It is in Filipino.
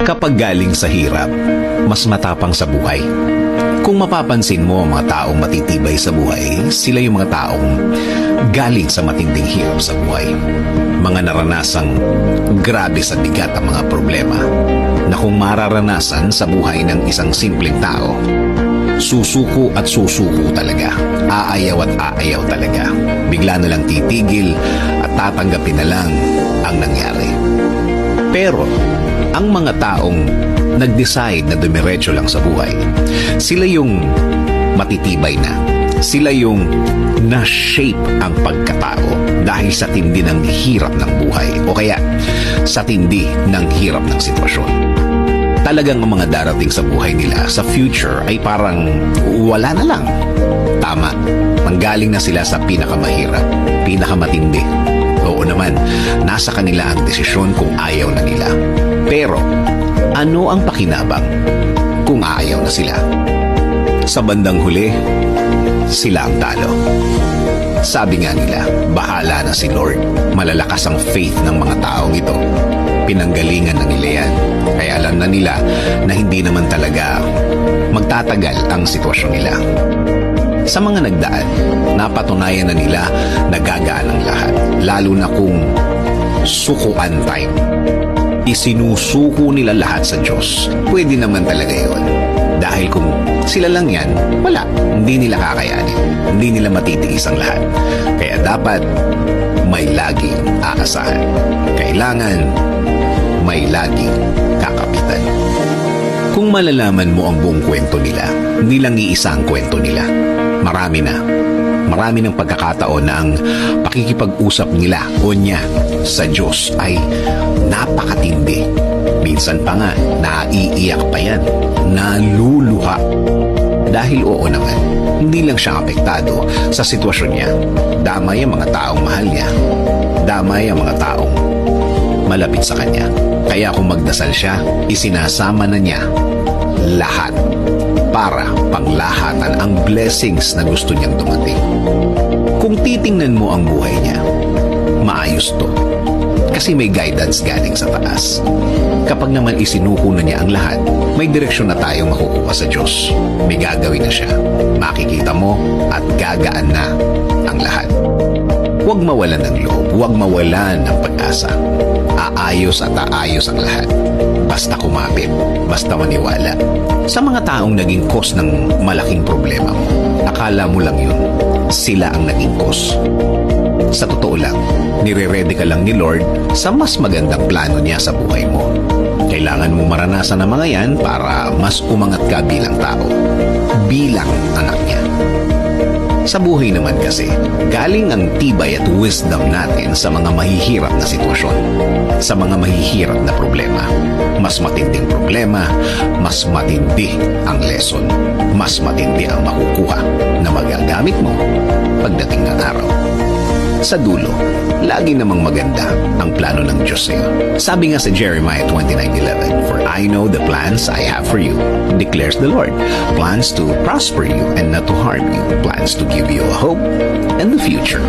Kapag galing sa hirap, mas matapang sa buhay. Kung mapapansin mo ang mga taong matitibay sa buhay, sila yung mga taong galing sa matinding hirap sa buhay. Mga naranasang grabe sa bigat ang mga problema na kung mararanasan sa buhay ng isang simpleng tao, susuko at susuko talaga. Aayaw at aayaw talaga. Bigla na lang titigil at tatanggapin na lang ang nangyari. Pero ang mga taong nag-decide na dumiretso lang sa buhay, sila yung matitibay na. Sila yung na-shape ang pagkatao dahil sa tindi ng hirap ng buhay o kaya sa tindi ng hirap ng sitwasyon. Talagang ang mga darating sa buhay nila sa future ay parang wala na lang. Tama, manggaling na sila sa pinakamahirap, pinakamatindi. Oo naman, nasa kanila ang desisyon kung ayaw na nila. Pero, ano ang pakinabang kung ayaw na sila? Sa bandang huli, sila ang talo. Sabi nga nila, bahala na si Lord. Malalakas ang faith ng mga taong ito. Pinanggalingan na nila yan. Kaya alam na nila na hindi naman talaga magtatagal ang sitwasyon nila. Sa mga nagdaan, napatunayan na nila na gagaan ang lahat. Lalo na kung sukuan time. Isinusuko nila lahat sa Diyos. Pwede naman talaga yun. Dahil kung sila lang yan, wala. Hindi nila kakayanin. Hindi nila matitiis ang lahat. Kaya dapat may laging aasahan. Kailangan may laging kakapitan. Kung malalaman mo ang buong kwento nila, hindi lang iisa ang kwento nila. Marami na. Marami ng pagkakataon na ang pakikipag-usap nila o niya sa Diyos ay napakatindi. Minsan pa nga, naiiyak pa yan. Naluluha. Dahil oo naman, hindi lang siya apektado sa sitwasyon niya. Damay ang mga taong mahal niya. Damay ang mga taong malapit sa kanya. Kaya kung magdasal siya, isinasama na niya lahat para panglahatan ang blessings na gusto niyang dumating. Kung titingnan mo ang buhay niya, maayos to. Kasi may guidance galing sa taas. Kapag naman isinuko na niya ang lahat, may direksyon na tayong makukuha sa Diyos. May gagawin na siya. Makikita mo at gagaan na ang lahat. Huwag mawalan ng loob. Huwag mawalan ng pag-asa. Aayos at aayos ang lahat. Basta kumapit. Basta maniwala. Sa mga taong naging cause ng malaking problema mo, akala mo lang yun. Sila ang naging cause. Sa totoo lang, nire-ready ka lang ni Lord sa mas magandang plano niya sa buhay mo. Kailangan mo maranasan ang mga yan para mas umangat ka bilang tao. Bilang anak niya. Sa buhay naman kasi, galing ang tibay at wisdom natin sa mga mahihirap na sitwasyon, sa mga mahihirap na problema. Mas matinding problema, mas matindi ang lesson, mas matindi ang makukuha na magagamit mo pagdating ng araw. Sa dulo, lagi namang maganda ang plano ng Diyos sa'yo. Sabi nga sa Jeremiah 29:11, "For I know the plans I have for you, declares the Lord, plans to prosper you and not to harm you, plans to give you a hope and the future."